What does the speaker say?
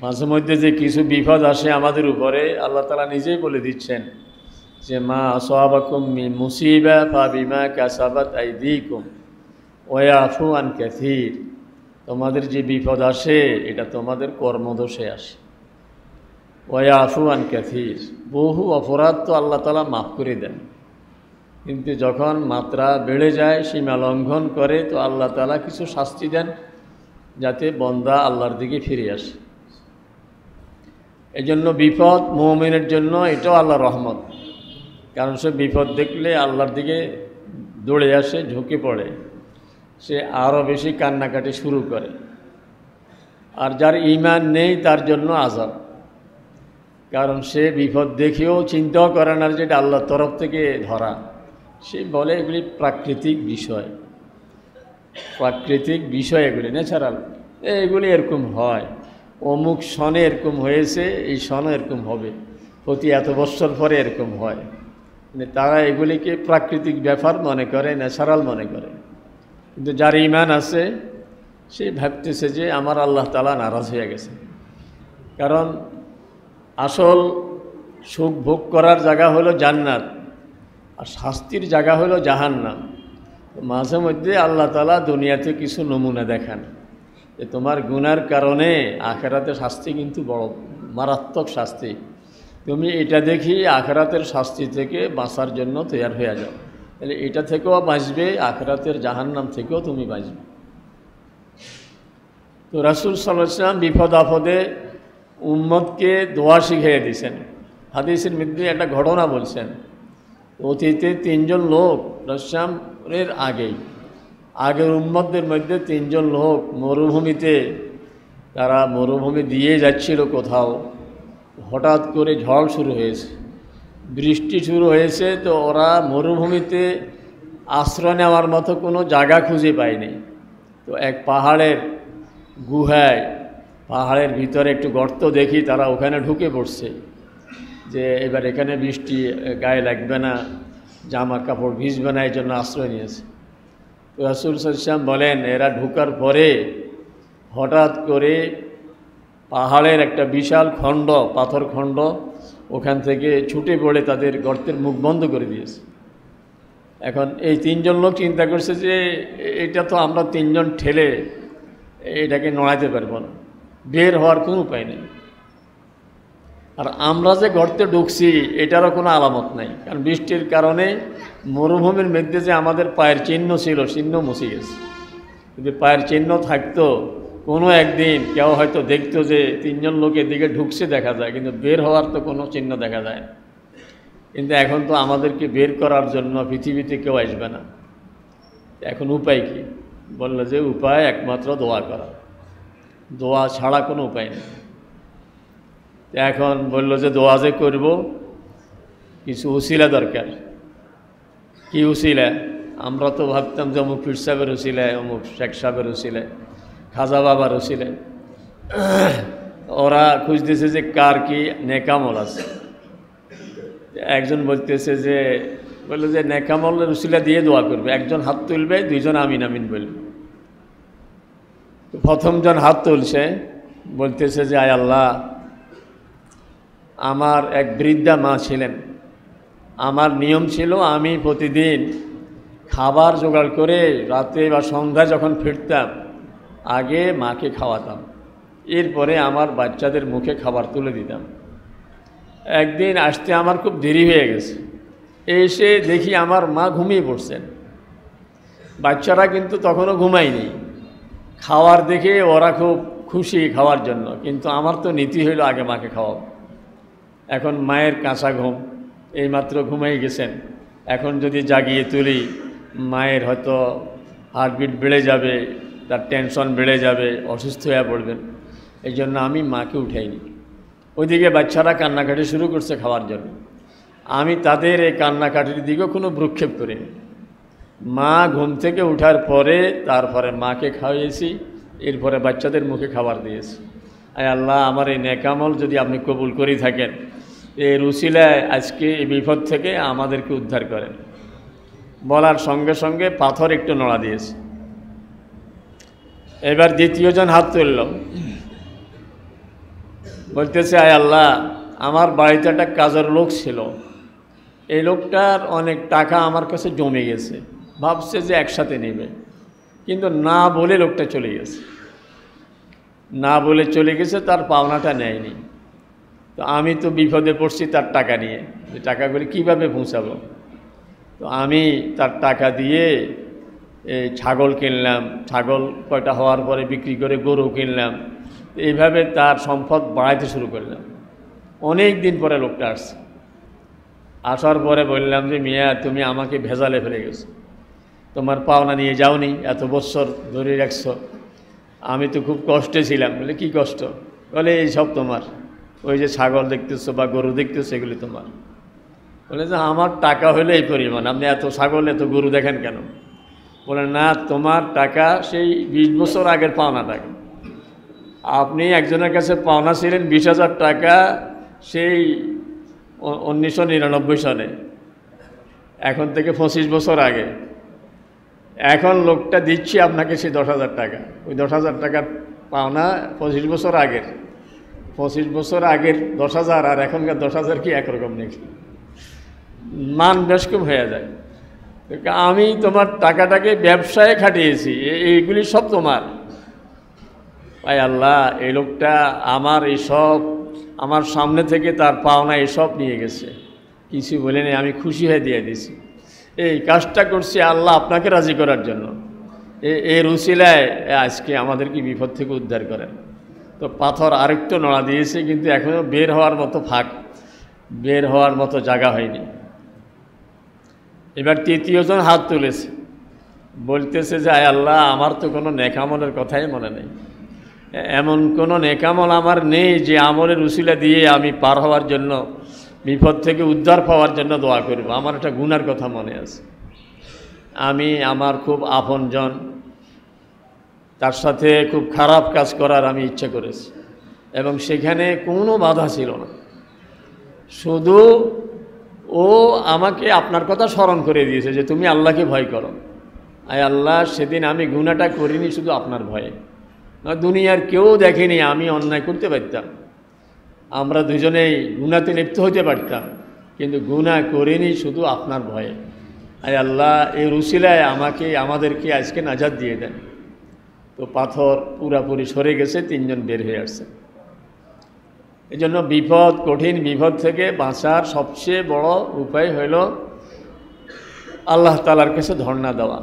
মাঝে মধ্যে যে কিছু বিপদ আসে আমাদের উপরে, আল্লাহ তাআলা নিজেই বলে দিচ্ছেন যে মা আসাবাকুম মিন মুসিবা ফাবিমা কাসাবাত আইদিকুম ওয়া ইয়াফু আন কাসীর। তোমাদের যে বিপদ আসে এটা তোমাদের কর্মদোষে আসে। ওয়া ইয়াফু আন কাসীর, বহু অপরাধ তো আল্লাহ তাআলা মাফ করে দেন, কিন্তু যখন মাত্রা বেড়ে যায়, সীমা লঙ্ঘন করে, তো আল্লাহ তাআলা কিছু শাস্তি দেন যাতে বান্দা আল্লাহর দিকে ফিরে আসে। এই জন্য বিপদ মুমিনের জন্য এটাও আল্লাহর রহমত, কারণ সে বিপদ দেখলে আল্লাহর দিকে দৌড়ে আসে, ঝুঁকে পড়ে, সে আরও বেশি কান্নাকাটি শুরু করে। আর যার ঈমান নেই তার জন্য আযাব, কারণ সে বিপদ দেখেও চিন্তাও করে না যেটা আল্লাহর তরফ থেকে ধরা। সে বলে এগুলি প্রাকৃতিক বিষয়, প্রাকৃতিক বিষয়, এগুলি ন্যাচারাল, এগুলি এরকম হয়, অমুক সনে এরকম হয়েছে, এই সনে এরকম হবে, প্রতি এত বছর পরে এরকম হয়। মানে তারা এগুলিকে প্রাকৃতিক ব্যাপার মনে করে, ন্যাচারাল মনে করে। কিন্তু যার ঈমান আছে সে ভাবতেছে যে আমার আল্লাহ তাআলা নারাজ হয়ে গেছে, কারণ আসল সুখ ভোগ করার জায়গা হলো জান্নাত, আর শাস্তির জায়গা হলো জাহান্নাম। মাঝে মধ্যে আল্লাহ তাআলা দুনিয়াতে কিছু নমুনা দেখান যে তোমার গুনার কারণে আখিরাতের শাস্তি কিন্তু বড় মারাত্মক শাস্তি, তুমি এটা দেখি আখিরাতের শাস্তি থেকে বাঁচার জন্য তৈরি হয়ে যাও, তাহলে এটা থেকেও বাঁচবে, আখিরাতের জাহান্নাম থেকেও তুমি বাঁচবে। তো রাসূল সাল্লাল্লাহু আলাইহি ওয়াসাল্লাম বিপদ আপদে উম্মতকে দোয়া শিখিয়ে দিয়েছেন। হাদিসের মধ্যে একটা ঘটনা বলছেন, অতীতে তিনজন লোক রাসূলের আগের উম্মতদের মধ্যে তিনজন লোক মরুভূমিতে, তারা মরুভূমি দিয়ে যাচ্ছিল কোথাও, হঠাৎ করে ঝড় শুরু হয়েছে, বৃষ্টি শুরু হয়েছে, তো ওরা মরুভূমিতে আশ্রয় নেওয়ার মতো কোনো জায়গা খুঁজে পায়নি। তো এক পাহাড়ের গুহায়, পাহাড়ের ভিতরে একটু গর্ত দেখি, তারা ওখানে ঢুকে পড়ছে যে এবার এখানে বৃষ্টি গায়ে লাগবে না, জামা কাপড় ভিজবে না, এই জন্য আশ্রয় নিয়েছে। তো রাসূল সাল্লাল্লাহু আলাইহি ওয়াসাল্লাম বলেন, এরা ঢোকার পরে হঠাৎ করে পাহাড়ের একটা বিশাল খণ্ড, পাথর খণ্ড, ওখান থেকে ছুটে পড়ে তাদের গর্তের মুখ বন্ধ করে দিয়েছে। এখন এই তিনজন লোক চিন্তা করছে যে এটা তো আমরা তিনজন ঠেলে এটাকে নড়াইতে পারবো না, বের হওয়ার কোনো উপায় নেই। আর আমরা যে গর্তে ঢুকছি এটারও কোনো আলামত নাই, কারণ বৃষ্টির কারণে মরুভূমির মধ্যে যে আমাদের পায়ের চিহ্ন ছিল, চিহ্ন মুছে গেছে। যদি পায়ের চিহ্ন থাকতো, কোনো একদিন কেউ হয়তো দেখতো যে তিনজন লোকের দিকে ঢুকছে দেখা যায়, কিন্তু বের হওয়ার তো কোনো চিহ্ন দেখা যায় না। কিন্তু এখন তো আমাদেরকে বের করার জন্য পৃথিবীতে কেউ আসবে না, এখন উপায় কি? বললো যে উপায় একমাত্র দোয়া করা, দোয়া ছাড়া কোনো উপায় নেই। এখন বললো যে দোয়া যে করব, কিছু উসিলা দরকার। কি উসিলা? আমরা তো ভাবতাম যে অমুক পীর সাহেবের উসিলায়, অমুক শেখ সাহেবের উসিলায়, খাজা বাবার উসিলায়। ওরা খুঁজতেছে যে কার কি নেকামল আছে। একজন বলতেছে যে, বললো যে নেকামলের উসিলা দিয়ে দোয়া করবে। একজন হাত তুলবে, দুইজন আমিন আমিন বলবে। প্রথমজন হাত তুলছে, বলতেছে যে আয় আল্লাহ, আমার এক বৃদ্ধা মা ছিলেন, আমার নিয়ম ছিল আমি প্রতিদিন খাবার জোগাড় করে রাতে বা সন্ধ্যায় যখন ফিরতাম আগে মাকে খাওয়াতাম, এরপরে আমার বাচ্চাদের মুখে খাবার তুলে দিতাম। একদিন আসতে আমার খুব দেরি হয়ে গেছে, এসে দেখি আমার মা ঘুমিয়ে পড়ছেন, বাচ্চারা কিন্তু তখনও ঘুমায়নি। খাওয়ার দেখে ওরা খুব খুশি খাওয়ার জন্য, কিন্তু আমার তো নীতি হইল আগে মাকে খাওয়াবো। এখন মায়ের কাঁচা ঘুম, এইমাত্র ঘুমাই গেছেন, এখন যদি জাগিয়ে তুলি মায়ের হয়তো হার্টবিট বেড়ে যাবে, তার টেনশন বেড়ে যাবে, অসুস্থ হয়ে পড়বেন। এই জন্য আমি মাকে উঠাইনি। ওইদিকে বাচ্চারা কান্নাকাটি শুরু করছে খাওয়ার জন্য, আমি তাদের এই কান্নাকাটির দিকেও কোনো ভ্রুক্ষেপ করিনি। মা ঘুম থেকে উঠার পরে তারপরে মাকে খাওয়াইয়েছি, এরপরে বাচ্চাদের মুখে খাবার দিয়েছি। আয় আল্লাহ, আমার এই নেকামল যদি আপনি কবুল করে থাকেন, এই উসিলায় আজকে এই বিপদ থেকে আমাদেরকে উদ্ধার করেন। বলার সঙ্গে সঙ্গে পাথর একটু নড়া দিয়েছে। এবার দ্বিতীয়জন হাত তুলল, বলতেছে, আয় আল্লাহ, আমার বাড়িতে একটা কাজের লোক ছিল, এই লোকটার অনেক টাকা আমার কাছে জমে গেছে, ভাবছে যে একসাথে নেবে, কিন্তু না বলে লোকটা চলে গেছে, না বলে চলে গেছে, তার পাওনাটা নেয়নি। তো আমি তো বিপদে পড়ছি তার টাকা নিয়ে, যে টাকাগুলি কীভাবে পৌঁছাবো। তো আমি তার টাকা দিয়ে এই ছাগল কিনলাম, ছাগল কয়টা হওয়ার পরে বিক্রি করে গরু কিনলাম, এইভাবে তার সম্পদ বাড়াইতে শুরু করলাম। অনেক দিন পরে লোকটা আসছে, আসার পরে বললাম যে মিয়া, তুমি আমাকে ভেজালে ফেলে গেছো, তোমার পাওনা নিয়ে যাওনি, এত বছর ধরে রাখছ, আমি তো খুব কষ্টে ছিলাম। বলে কি কষ্ট? বলে এই সব তোমার, ওই যে ছাগল দেখতেছো বা গরু দেখতেছো এগুলি তোমার। বলে যে আমার টাকা হলে এই পরিমাণ, আপনি এত ছাগল এত গরু দেখেন কেন? বলে না, তোমার টাকা সেই 20 বছর আগের পাওনা টাকা। আপনি একজনের কাছে পাওনা ছিলেন 20,000 টাকা সেই 1999 সালে, এখন থেকে 25 বছর আগে। এখন লোকটা দিচ্ছি আপনাকে সেই 10,000 টাকা, ওই 10,000 টাকার পাওনা 25 বছর আগের। 25 বছর আগের 10,000 আর এখনকার 10,000 কি একরকম নাকি? মান বেশ কম হয়ে যায়। আমি তোমার টাকাটাকে ব্যবসায় খাটিয়েছি, এইগুলি সব তোমার। ভাই আল্লাহ, এই লোকটা আমার এইসব, আমার সামনে থেকে তার পাওনা এসব নিয়ে গেছে, কিছু বলেনি, আমি খুশি হয়ে দিয়ে দিছি। এই কাজটা করছি আল্লাহ আপনাকে রাজি করার জন্য, এর উসিলায় আজকে আমাদেরকে বিপদ থেকে উদ্ধার করেন। তো পাথর আরেকটু নড়া দিয়েছে, কিন্তু এখনও বের হওয়ার মতো ফাঁক, বের হওয়ার মতো জায়গা হয়নি। এবার তৃতীয়জন হাত তুলেছে, বলতেছে যে আয় আল্লাহ, আমার তো কোনো নেকামলের কথাই মনে নেই, এমন কোনো নেকামল আমার নেই যে আমলের উসিলা দিয়ে আমি পার হওয়ার জন্য, বিপদ থেকে উদ্ধার পাওয়ার জন্য দোয়া করব। আমার একটা গুনার কথা মনে আছে, আমি আমার খুব আপনজন, তার সাথে খুব খারাপ কাজ করার আমি ইচ্ছা করেছি, এবং সেখানে কোনো বাধা ছিল না, শুধু ও আমাকে আপনার কথা স্মরণ করে দিয়েছে যে তুমি আল্লাহকে ভয় করো। আয় আল্লাহ, সেদিন আমি গুনাহটা করিনি শুধু আপনার ভয়ে, না দুনিয়ার কেউ দেখেনি আমি অন্যায় করতে পারতাম, আমরা দুজনেই গুনাহতে লিপ্ত হতে পারতাম, কিন্তু গুনাহ করিনি শুধু আপনার ভয়ে। আয় আল্লাহ, এই উসিলায় আমাদেরকে আজকে নাজাত দিয়ে দেন। তো পাথর পুরাপুরি সরে গেছে, তিনজন বের হয়ে আসছে। এই জন্য বিপদ, কঠিন বিপদ থেকে বাঁচার সবচেয়ে বড় উপায় হইল আল্লাহ তাআলার কাছে ধর্ণা দেওয়া।